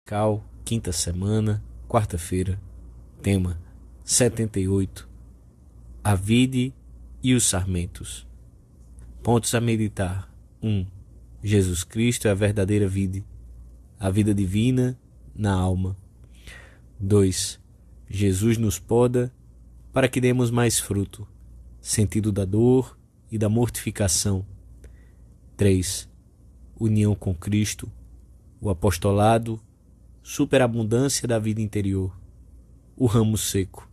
dominical, quinta semana, quarta-feira. Tema 78. A vide e os sarmentos. Pontos a meditar. 1. Jesus Cristo é a verdadeira vide, a vida divina na alma. 2. Jesus nos poda para que demos mais fruto, sentido da dor e da mortificação. 3. União com Cristo, o apostolado, superabundância da vida interior, o ramo seco.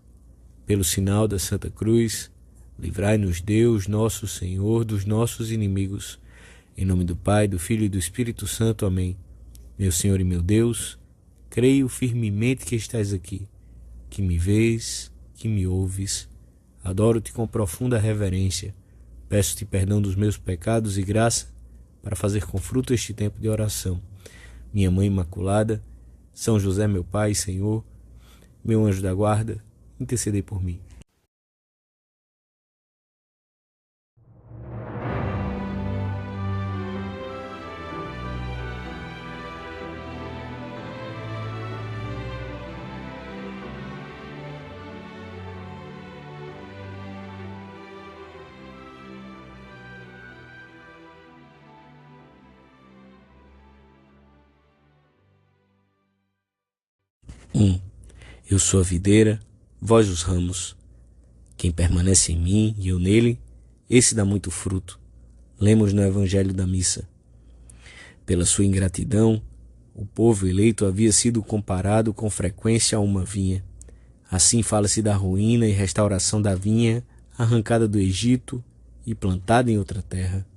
Pelo sinal da Santa Cruz, livrai-nos Deus, nosso Senhor, dos nossos inimigos. Em nome do Pai, do Filho e do Espírito Santo. Amém. Meu Senhor e meu Deus, creio firmemente que estás aqui, que me vês, que me ouves. Adoro-te com profunda reverência. Peço-te perdão dos meus pecados e graça para fazer com fruto este tempo de oração. Minha Mãe Imaculada, São José, meu Pai e Senhor, meu anjo da guarda, intercedei por mim. Eu sou a videira, vós os ramos. Quem permanece em mim e eu nele, esse dá muito fruto. Lemos no Evangelho da Missa. Pela sua ingratidão, o povo eleito havia sido comparado com frequência a uma vinha. Assim fala-se da ruína e restauração da vinha arrancada do Egito e plantada em outra terra.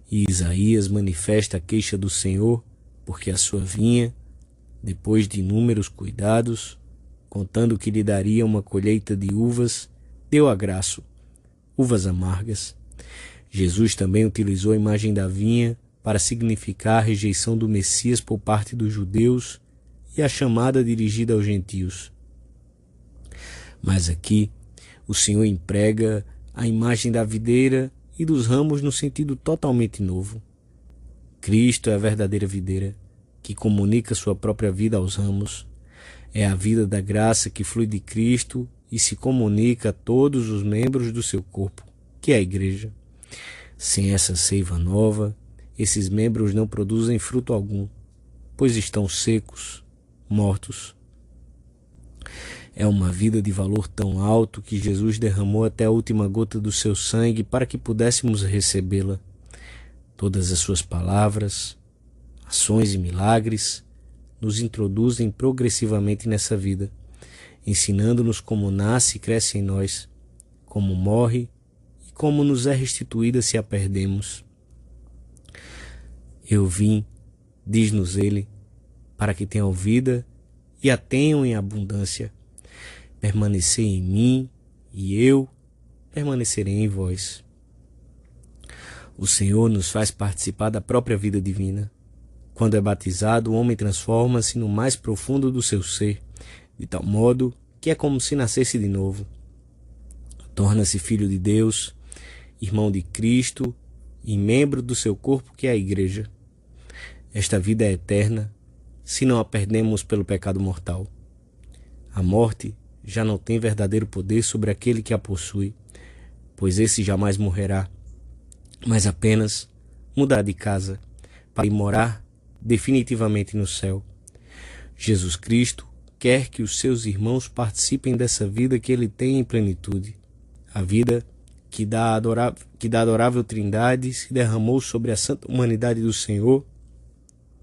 E Isaías manifesta a queixa do Senhor, porque a sua vinha, depois de inúmeros cuidados, contando que lhe daria uma colheita de uvas, deu agraço, uvas amargas. Jesus também utilizou a imagem da vinha para significar a rejeição do Messias por parte dos judeus e a chamada dirigida aos gentios. Mas aqui, o Senhor emprega a imagem da videira e dos ramos no sentido totalmente novo. Cristo é a verdadeira videira, que comunica sua própria vida aos ramos. É a vida da graça que flui de Cristo e se comunica a todos os membros do seu corpo, que é a Igreja. Sem essa seiva nova, esses membros não produzem fruto algum, pois estão secos, mortos. É uma vida de valor tão alto que Jesus derramou até a última gota do seu sangue para que pudéssemos recebê-la. Todas as suas palavras, ações e milagres nos introduzem progressivamente nessa vida, ensinando-nos como nasce e cresce em nós, como morre e como nos é restituída se a perdemos. Eu vim, diz-nos ele, para que tenham vida e a tenham em abundância. Permanecei em mim e eu permanecerei em vós. O Senhor nos faz participar da própria vida divina. Quando é batizado, o homem transforma-se no mais profundo do seu ser, de tal modo que é como se nascesse de novo. Torna-se filho de Deus, irmão de Cristo e membro do seu corpo, que é a Igreja. Esta vida é eterna, se não a perdemos pelo pecado mortal. A morte já não tem verdadeiro poder sobre aquele que a possui, pois esse jamais morrerá, mas apenas mudará de casa para ir morar definitivamente no céu. Jesus Cristo quer que os seus irmãos participem dessa vida que ele tem em plenitude. A vida que da adorável Trindade se derramou sobre a santa humanidade do Senhor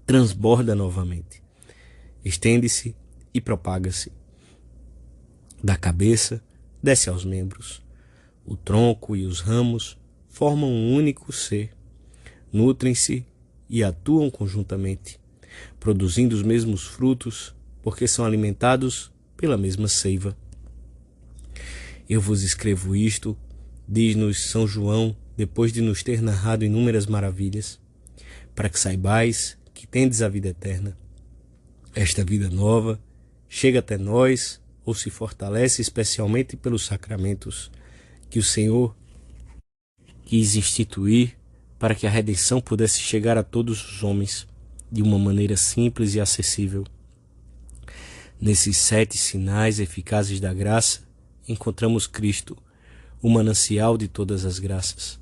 transborda novamente, estende-se e propaga-se. Da cabeça desce aos membros. O tronco e os ramos formam um único ser, nutrem-se e atuam conjuntamente, produzindo os mesmos frutos, porque são alimentados pela mesma seiva. Eu vos escrevo isto, diz-nos São João, depois de nos ter narrado inúmeras maravilhas, para que saibais que tendes a vida eterna. Esta vida nova chega até nós ou se fortalece especialmente pelos sacramentos que o Senhor quis instituir para que a redenção pudesse chegar a todos os homens de uma maneira simples e acessível. Nesses 7 sinais eficazes da graça, encontramos Cristo, o manancial de todas as graças.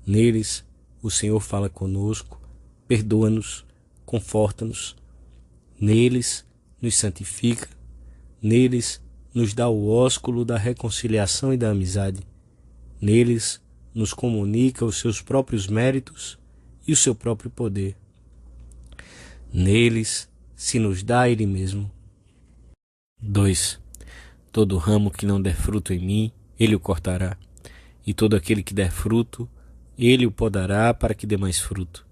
Neles, o Senhor fala conosco, perdoa-nos, conforta-nos. Neles, nos santifica. Neles, nos dá o ósculo da reconciliação e da amizade. Neles, nos comunica os seus próprios méritos e o seu próprio poder. Neles, se nos dá Ele mesmo. 2. Todo ramo que não der fruto em mim, Ele o cortará. E todo aquele que der fruto, Ele o podará para que dê mais fruto.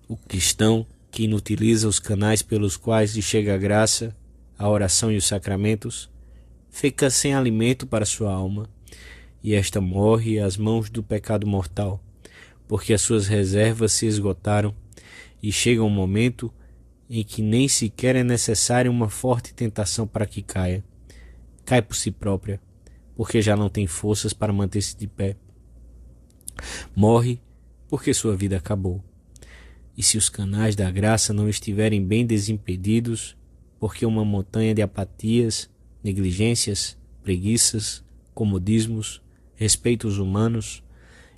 O cristão que inutiliza os canais pelos quais lhe chega a graça, a oração e os sacramentos, fica sem alimento para sua alma, e esta morre às mãos do pecado mortal, porque as suas reservas se esgotaram, e chega um momento em que nem sequer é necessária uma forte tentação para que caia. Cai por si própria, porque já não tem forças para manter-se de pé. Morre porque sua vida acabou. E se os canais da graça não estiverem bem desimpedidos, porque uma montanha de apatias, negligências, preguiças, comodismos, respeitos humanos,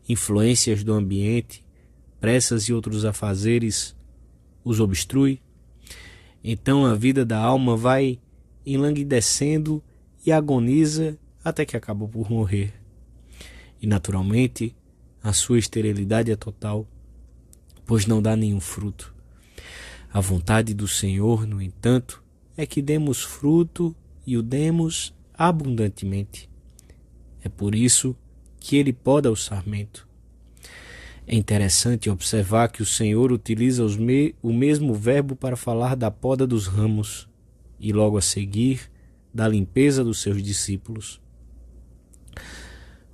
influências do ambiente, pressas e outros afazeres os obstrui, então a vida da alma vai enlanguidecendo e agoniza até que acaba por morrer. E naturalmente a sua esterilidade é total, pois não dá nenhum fruto. A vontade do Senhor, no entanto, é que demos fruto e o demos abundantemente. É por isso que Ele poda o sarmento. É interessante observar que o Senhor utiliza o mesmo verbo para falar da poda dos ramos e logo a seguir da limpeza dos seus discípulos.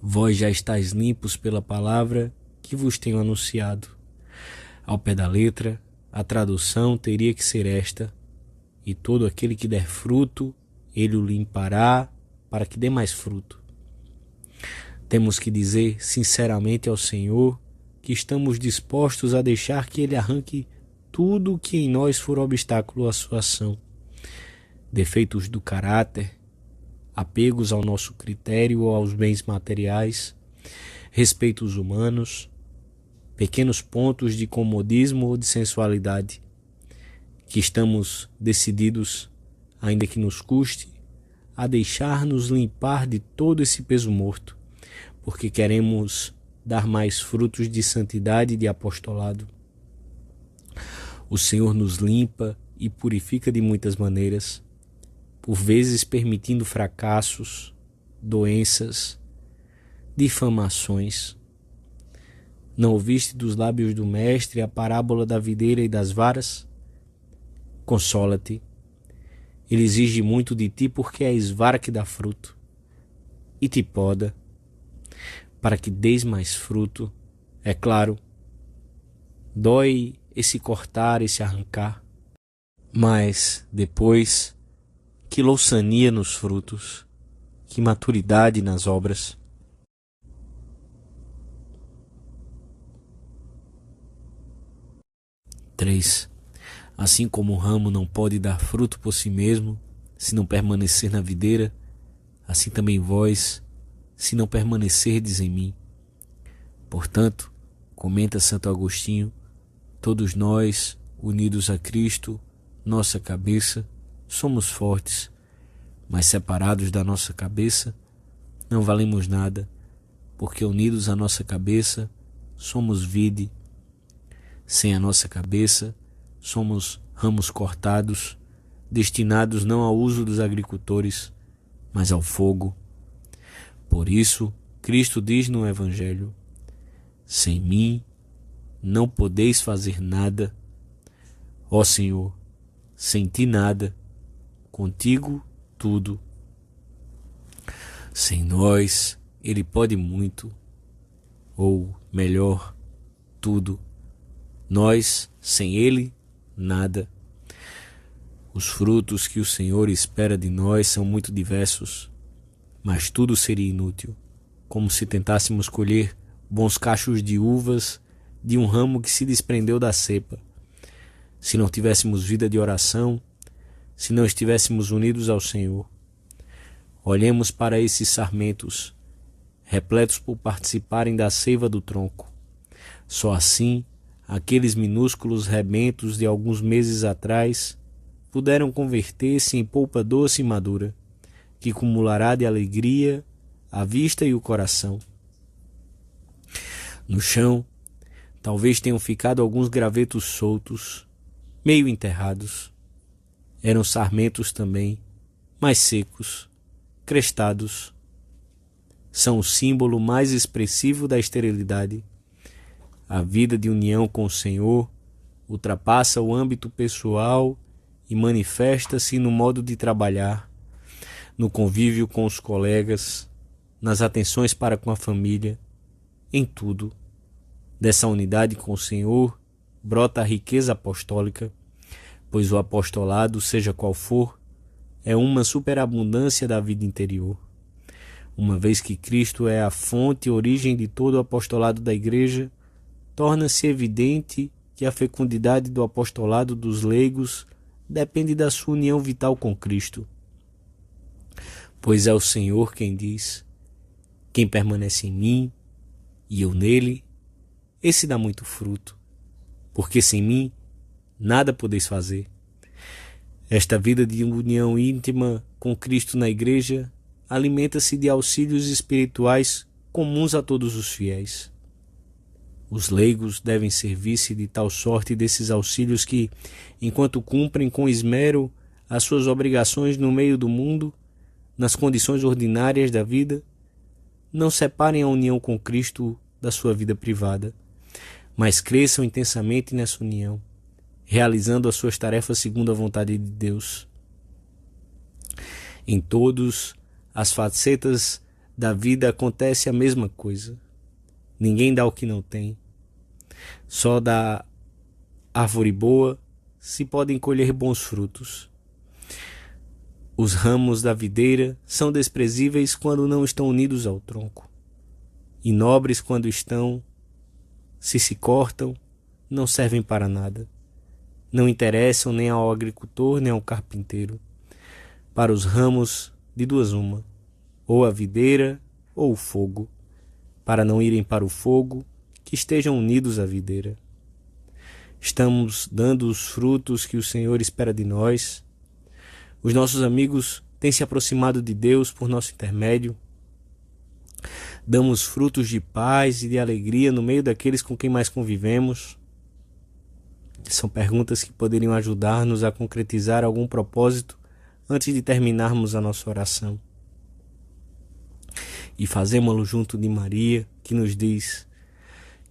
Vós já estáis limpos pela palavra que vos tenho anunciado. Ao pé da letra, a tradução teria que ser esta: e todo aquele que der fruto, Ele o limpará para que dê mais fruto. Temos que dizer sinceramente ao Senhor que estamos dispostos a deixar que Ele arranque tudo o que em nós for obstáculo à sua ação. Defeitos do caráter, apegos ao nosso critério ou aos bens materiais, respeitos humanos, pequenos pontos de comodismo ou de sensualidade, que estamos decididos, ainda que nos custe, a deixar-nos limpar de todo esse peso morto, porque queremos dar mais frutos de santidade e de apostolado. O Senhor nos limpa e purifica de muitas maneiras, por vezes permitindo fracassos, doenças, difamações. Não ouviste dos lábios do Mestre a parábola da videira e das varas? Consola-te. Ele exige muito de ti porque és vara que dá fruto, e te poda, para que dês mais fruto. É claro, dói esse cortar, esse arrancar, mas depois, que louçania nos frutos, que maturidade nas obras. Três. Assim como o ramo não pode dar fruto por si mesmo, se não permanecer na videira, assim também vós, se não permanecerdes em mim. Portanto, comenta Santo Agostinho, todos nós, unidos a Cristo, nossa cabeça, somos fortes, mas separados da nossa cabeça, não valemos nada, porque unidos à nossa cabeça, somos vide. Sem a nossa cabeça, somos ramos cortados, destinados não ao uso dos agricultores, mas ao fogo. Por isso, Cristo diz no Evangelho: sem mim não podeis fazer nada. Ó Senhor, sem ti nada, contigo tudo. Sem nós, Ele pode muito, ou melhor, tudo. Nós, sem Ele, nada. Os frutos que o Senhor espera de nós são muito diversos, mas tudo seria inútil, como se tentássemos colher bons cachos de uvas de um ramo que se desprendeu da cepa. Se não tivéssemos vida de oração, se não estivéssemos unidos ao Senhor. Olhemos para esses sarmentos, repletos por participarem da seiva do tronco. Só assim, aqueles minúsculos rebentos de alguns meses atrás puderam converter-se em polpa doce e madura, que cumulará de alegria a vista e o coração. No chão, talvez tenham ficado alguns gravetos soltos, meio enterrados. Eram sarmentos também, mais secos, crestados. São o símbolo mais expressivo da esterilidade. A vida de união com o Senhor ultrapassa o âmbito pessoal e manifesta-se no modo de trabalhar, no convívio com os colegas, nas atenções para com a família, em tudo. Dessa unidade com o Senhor brota a riqueza apostólica, pois o apostolado, seja qual for, é uma superabundância da vida interior. Uma vez que Cristo é a fonte e origem de todo o apostolado da Igreja, torna-se evidente que a fecundidade do apostolado dos leigos depende da sua união vital com Cristo. Pois é o Senhor quem diz: quem permanece em mim e eu nele, esse dá muito fruto, porque sem mim nada podeis fazer. Esta vida de união íntima com Cristo na Igreja alimenta-se de auxílios espirituais comuns a todos os fiéis. Os leigos devem servir-se de tal sorte desses auxílios que, enquanto cumprem com esmero as suas obrigações no meio do mundo, nas condições ordinárias da vida, não separem a união com Cristo da sua vida privada, mas cresçam intensamente nessa união, realizando as suas tarefas segundo a vontade de Deus. Em todas as facetas da vida acontece a mesma coisa. Ninguém dá o que não tem. Só da árvore boa se podem colher bons frutos. Os ramos da videira são desprezíveis quando não estão unidos ao tronco, e nobres quando estão. Se cortam, não servem para nada. Não interessam nem ao agricultor nem ao carpinteiro. Para os ramos, de duas uma, ou a videira ou o fogo. Para não irem para o fogo, que estejam unidos à videira. Estamos dando os frutos que o Senhor espera de nós. Os nossos amigos têm se aproximado de Deus por nosso intermédio. Damos frutos de paz e de alegria no meio daqueles com quem mais convivemos. São perguntas que poderiam ajudar-nos a concretizar algum propósito antes de terminarmos a nossa oração. E fazemo-lo junto de Maria, que nos diz: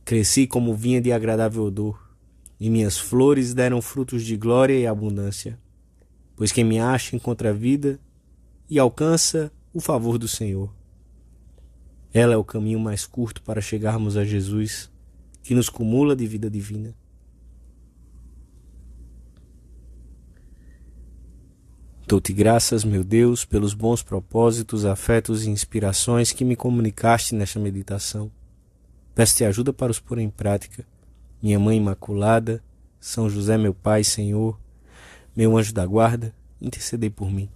cresci como vinha de agradável odor, e minhas flores deram frutos de glória e abundância. Pois quem me acha encontra a vida e alcança o favor do Senhor. Ela é o caminho mais curto para chegarmos a Jesus, que nos cumula de vida divina. Dou-te graças, meu Deus, pelos bons propósitos, afetos e inspirações que me comunicaste nesta meditação. Peço-te ajuda para os pôr em prática. Minha Mãe Imaculada, São José, meu Pai, Senhor, meu anjo da guarda, intercedei por mim.